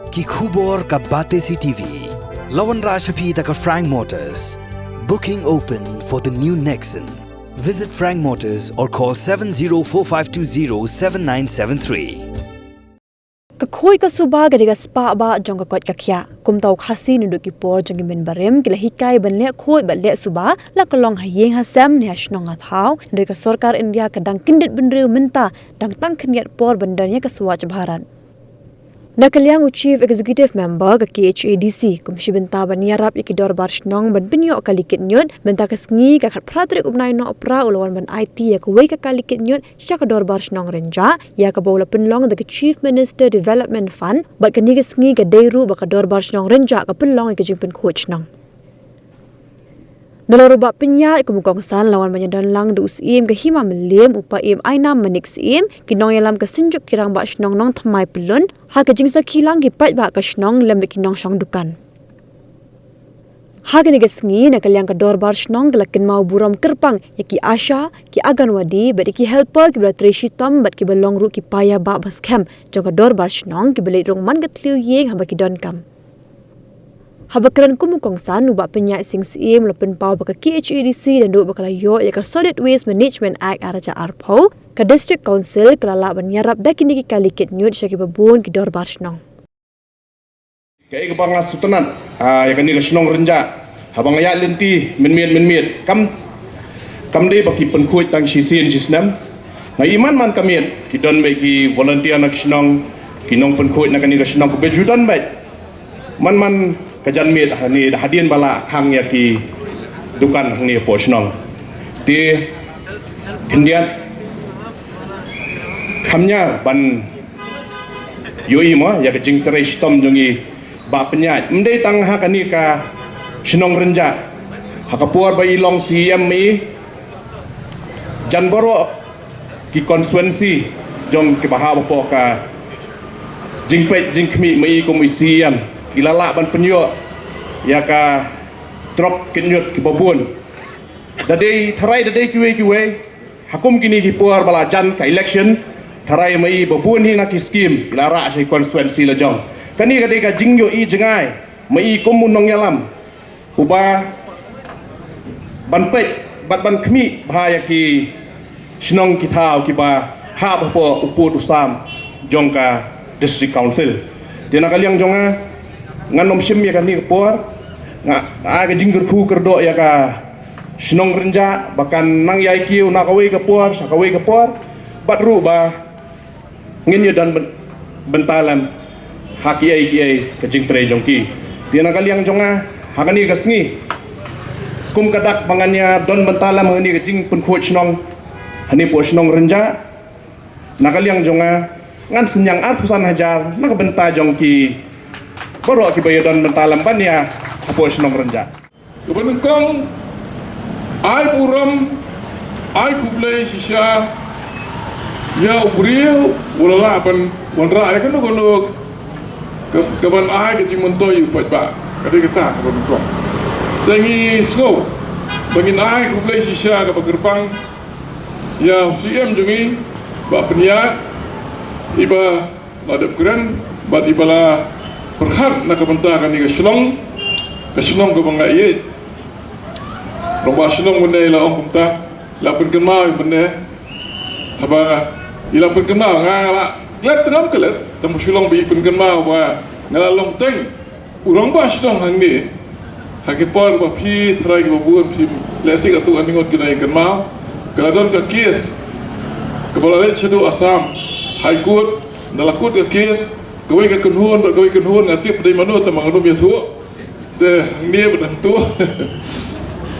ki khubor ka bate CTV. Lawan Rashapi taka Frank Motors. Booking open for the new Nexon. Visit Frank Motors or call 7045207973. Kakhoy ka suba gadiga spa ba jong kakot kakya kumtaw khasi nudu ki por jong men barem kila hikai ban le khoi ba le suba la kalong hayeng hasam ne hasnong athau ndoi ka sarkar India ka dang kindit benreu menta dang tang khniat por bandanya ka swach bharat Nakalyang Chief Executive Member ka KHADC kumshi benta bania rap ikidor barshnong ban pinyo kalikit nyot benta kasngi ka khat pratrik upnai no opra ulawan ban IT ya ka wei ka kalikit nyot syakador barshnong renja ya ka bola penlong the Chief Minister Development Fund bat ka ni kasngi ka deiru ba ka dor barshnong renja ka penlong ka jingpen coach nong Nalaruba pinya ikumukong san lawan banyadan lang du usim ke hima melim upa im aina manik sim kinong yalam ke sinjuk kirang ba shnong nong thamai pelun ha ke jingsa khilang ki pat ba ka shnong lem kinong shang dukan ha ke ni gesngi na kalyang ka dor bar shnong gelakin mau buram kerpang yaki asha ki aganwadi bat ki helper ki bratrishi tom bat ki belong ru ki paya ba bas kem jong ka dor bar shnong ki belai rong man gatliu yeng ha ba ki don kam Habakran kumukong san ubak penyak sing sim lepen pau baka KHADC dan duk bakala yo ya ka Solid Waste Management Act araja arpo ka District Council kelala banyarap dakini ki kalikit nyut syaki babun ki dor barsnong. Kaya ka bang sutanan ya kani ka snong renja habang ya lenti men kam de baki penkuit tang sisien sisnam na iman man kamien ki don be ki volunteer nak snong ki nong penkuit nak kani ka snong ko bejudan bai man kajan mit hani hadian bala khang ya ki dukan ni posnong di India khamnya ban yoi mo ya ka jing terai stom jongi ba penya mdei tang ha kani ka snong renja ha kapuar ba ilong CM mi janboro ki konstituensi jong ki baha po ka jing pe jing khmi mi ko mi CM ilala ban penyo ya ka drop kinyut ki babun dadai tharai dadai kiwe hakum kini ki puar bala jan ka election tharai mai babun hi na ki scheme lara sai constituency la jong kani kadai ka jingyo I jengai mai komun nong yalam uba ban pe ban khmi bhaya ki snong ki thau ki ba ha po uput usam jong ka district council dina kaliang jonga nganom sim ya kan ni por nga aga jingger khu kerdo ya ka snong renja bahkan nang yai kiu na kawai ka por sa kawai ka por bat ru ba ngin dan bentalam haki ai ka jing tre jongki piana kaliang jonga hakani gasngi kum kadak manganya don bentalam ngani ka jing pun khu snong hani po snong renja na kaliang jonga ngan senyang ar pusan hajar na ka benta jongki baru akibat dan mentalam ban ya apa senong renja. Kebanyakan ai puram ai kublai sisa ya ubriu ulala ban wanra ada kan kalau keban ai kecil mentoy buat ba kada kita kebanyakan. Tangi snow bagi ai kublai sisa ke gerbang ya CM jungi ba peniat iba ladap keren bat ibala perhat nak kebentakan ni kesenong ke bangga ye lomba senong benda la ong kumta la pen kenal benda apa ila pen kenal ngala klet tengam klet tamu sulong bi pen kenal wa ngala long teng urang ba senong hang ni hakipor ba phi thrai ba buan phi lesik atu aningot kinai kenal kaladon ka kes kepala le chedu Assam High Court nalakut ka kes kawai ka kunhun ngati pada manu ta manganum ya thu te ni bedang tu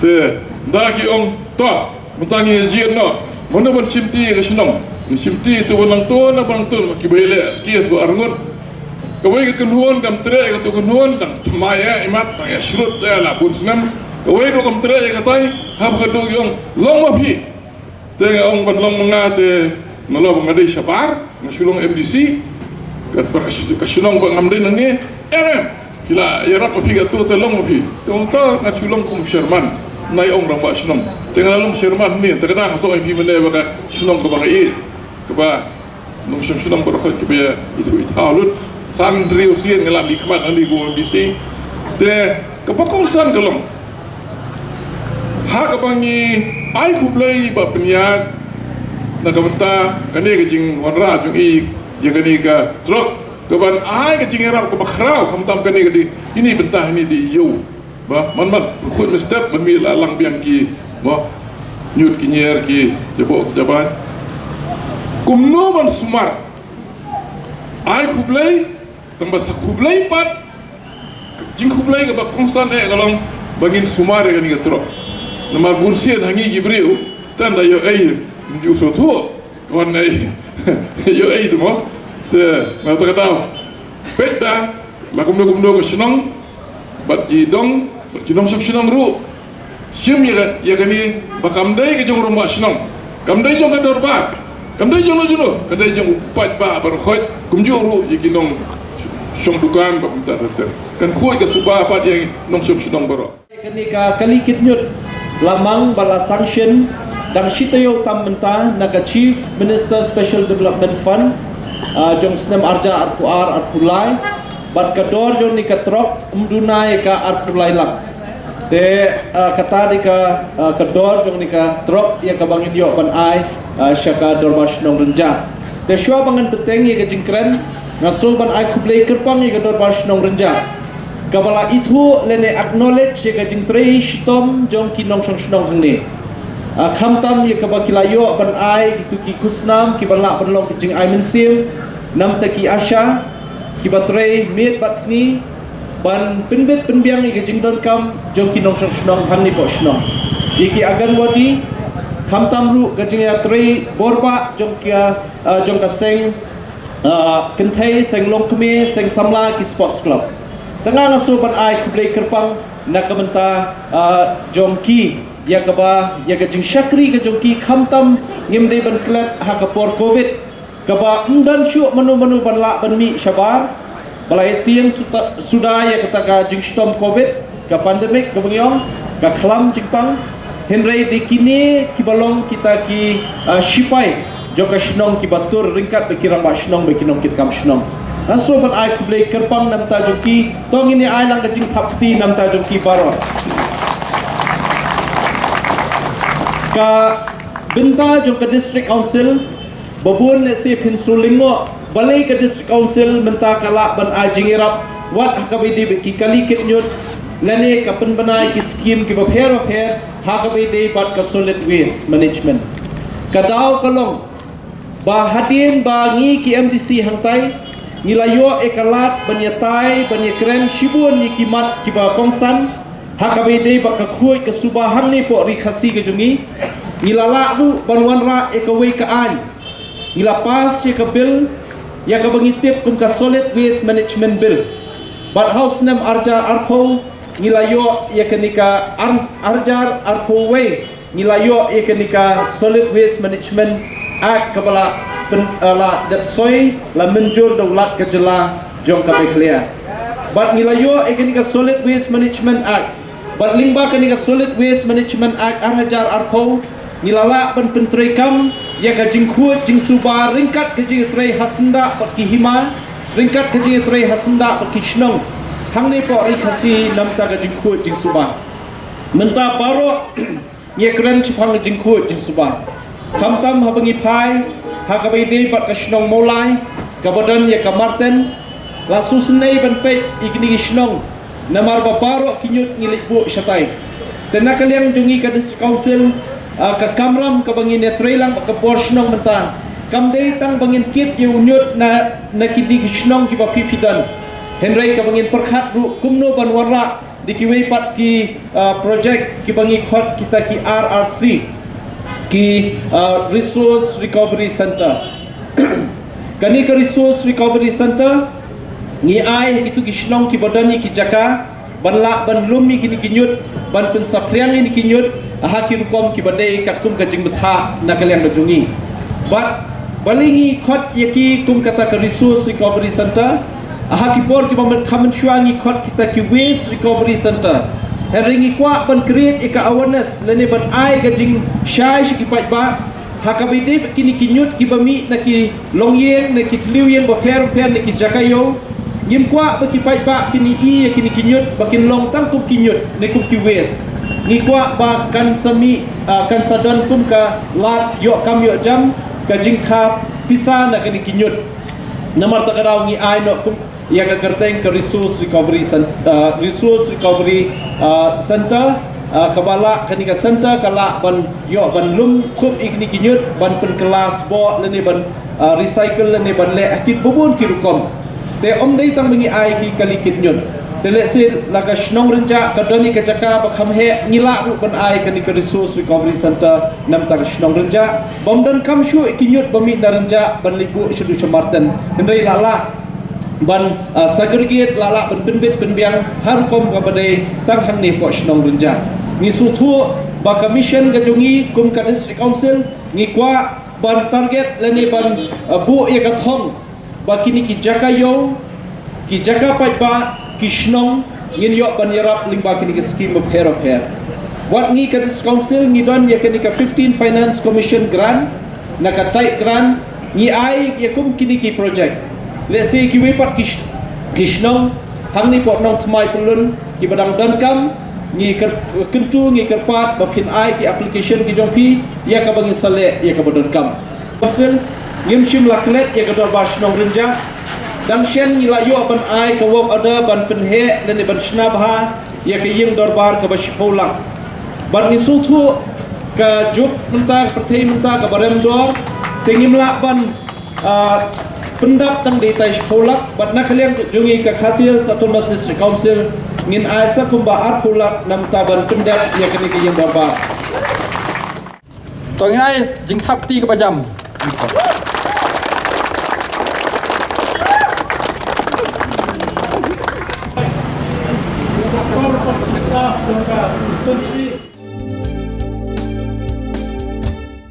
te daki ong to mutangi jien no mana ban simti ka sinong simti tu wanang to na bang tu ki bele kies go arngun kawai ka kunhun kam tre ka tu kunhun tang maya imat ya shrut la bun snam kawai do kam tre ka tai hab ka do yong long ma phi te ong ban long mangate nalo bangade syapar nasulong MDC kat kasunong bang amdin ni kila yarap api gatu telong api tong ta nasulong kum Sherman nai ong ramba sunong tengah lalong Sherman ni terkadang so api mene baka sunong ko bang I ke ba nung sunong ko rakhat ke ba itu halut san riusin ngelak likmat andi go bisi te kapakongsan kalong hak abangi ai kublai ba penyak na kabanta kani ke jing wanra jung I ya kani ka truk kaban ai ke jing rap ka bakrau kamtam kani ke di ini bentah ini di yo ba man khut mestep man mi la lang biang ki ba nyut ki nyer ki jabo jaban kumno ban sumar ai kublai tambah sakublai pat jing kublai ka ba konstan kalong bangin sumar ke ni ka truk namar bursian hangi gibriu tanda yo ju so tu wan ai yo tu mo te na ta ta peda la kumno ko shnong bat ji dong sak shnong ru sim ya kani bakam dai ke jong rumah shnong kam dai jong ka dorba kam dai jong juno ka dai jong pat ba bar khot kum ju ru ye kinong shong dukan ba ta kan khoi ka suba pat yang nong shnong baro kani ka kalikit nyut lamang bala sanction dan sitayo tambenta naga Chief Minister Special Development Fund jong snem arja arpuar arpulai bat kador jong ni katrok umdunai ka arpulai lang te kata di ka kador jong ni ka trok ya ka bangin yo ban ai syaka dorbash nong renja te shwa bangan peteng ya ka jingkren ngasul ban ai kublai kerpang ya ka dorbash nong renja kabala itu lene acknowledge ya ka jingtrei shitom jong kinong shnong ni khamtam ye kaba kilayo ban ai gitu ki kusnam ki balak banlong kicing ai mensim nam ta ki asha ki batre met batsni ban pinbet pinbiang ye kicing don kam jong ki nong shnong hangni po shnong iki agan wadi khamtam ru kicing ya tre borba jong kia jong ka seng kenthai seng long kme seng samla ki sports club tengah ngaso ban ai kublai kerpang nakamenta jong ki ya kaba ya gajing syakri gajong ki khamtam ngimde ban klat ha kapor covid kaba undan syu manu ban la ban mi syabar balai tiang sudah ya kata ka jing storm covid ka pandemik ka bengyong ka klam jingpang henry dikini kibalong kita ki shipai joka shnong ki batur ringkat bekirang ba shnong bekinong kit kam shnong naso ban ai kublai kerpang nam ta joki tong ini ai lang gajing thapti nam ta joki baro ka benta jong ka district council babun ne se pinsulingo balai ka district council menta kala ban ajing irap wat hakabidi ki kali kit nyut lane ka penbanai ki scheme ki bapher hakabidi bat ka solid waste management kadaw kalong ba hadin ba ngi ki MDC hangtai nilayo ekalat banyatai banyakren shibun ni kimat ki ba kongsan hakabede baka khoi ka subahan ni po ri khasi ka jungi nilala du banwan ra ekawei ka an nilapas ye ka bill ya ka bangitip kum ka solid waste management bill but house nam arja arpo nilayo ya kanika arjar arpo way nilayo ya kanika solid waste management act kabala la dat soy la menjur daulat ka jela jong ka clear but nilayo ya kanika solid waste management act but limba kanika solid waste management act arhajar arpo nilala ban pentrai kam ya ka jingkhut jing suba ringkat ka jing trai hasanda pat ki hima ringkat ka jing trai hasanda pat ki shnong hangni po ri khasi namta ka jingkhut jing suba menta baro ye kran chipang jingkhut jing suba kamtam habangi phai ha ka bai dei pat ka shnong molai ka badan ya ka marten la susnei ban pe igni shnong namar babaro kinyut ngilik bu syatai tenakaliang jungi ka district council ka kamram ka bangin ya trailang ka porsnong menta kam dei tang bangin kit yu nyut na kidi kisnong ki ba pipidan henry ka bangin perkhat ru kumno ban warra dikiwei pat ki project ki bangi khot kita ki RRC ki resource recovery center kani ka resource recovery center ngi ai itu kisnong ki badani ki jaka banla ban lumi kini kinyut ban pensapriang ini kinyut ahakir kom ki badai kat kum ka jing betha nakaliang bajungi but balingi khot yaki kum kata ka resource recovery center ahaki por ki bamen khamen shwangi khot kita ki waste recovery center heringi kwa ban create eka awareness lene ban ai ka jing shai shi ki pai ba hakabide kini kinyut ki bami na ki longyeng na ki tliwyen ba fer na ki jakayo ngim kwa baki pai ba kini kini kinyut bakin long tang kum kinyut ne kum ki wes ngi kwa ba kan sami kan sadon kum ka lat yo kam yo jam ka jingkha pisa na kini kinyut namar takarau ngi ai no kum ya ka kerteng ke resource recovery center kabala kani ka center kala ban yo ban lum khup ikni kinyut ban pen kelas bo lene ban recycle lene ban le akit bubun kirukom te om dei tang mengi ai ki kali kit nyut te le sir la ka shnong renja ka doni ka jaka ba kham he ngila ru ban ai kani ka resource recovery center nam ta shnong renja bom dan kam shu kinyut bami darenja ban libu shudu chamarten hendai lala ban segregate lala ban penbit penbiang har kom ka badai tang hang ni po shnong renja ngi suthu ba commission ga jongi kum ka district council ngi kwa ban target leni ban bu ya ka thong ba kini ki jaka yo ki jaka pai ba ki shnong ngin yo ban yarap limba kini ki scheme of hair what ngi ka district council ngi don ya kini ka 15 finance commission grant na ka tight grant ngi ai ya kum kini ki project let's say ki we pat ki shnong hang ni pot nong thmai pulun ki badang dan kam ngi kentu ngi kerpat bapin ai ki application ki jongpi ya ka bangin sale ya ka badon kam pasal ngim shim laklet ya ka dor bash nong renja dan shen ngi la yo ban ai ka wok ada ban penhe dan ban shnabha ya ka ying dor bar ka bash polang ban ngi suthu ka jup menta perthai menta ka barem dor tengim la ban pendap tang di tai polak bat na khaliang jungi ka khasil Satomas District Council ngin aisa kumba ar polak nam taban pendap ya kini ki yang barba tong ngai jing thap ti ka bajam Staff,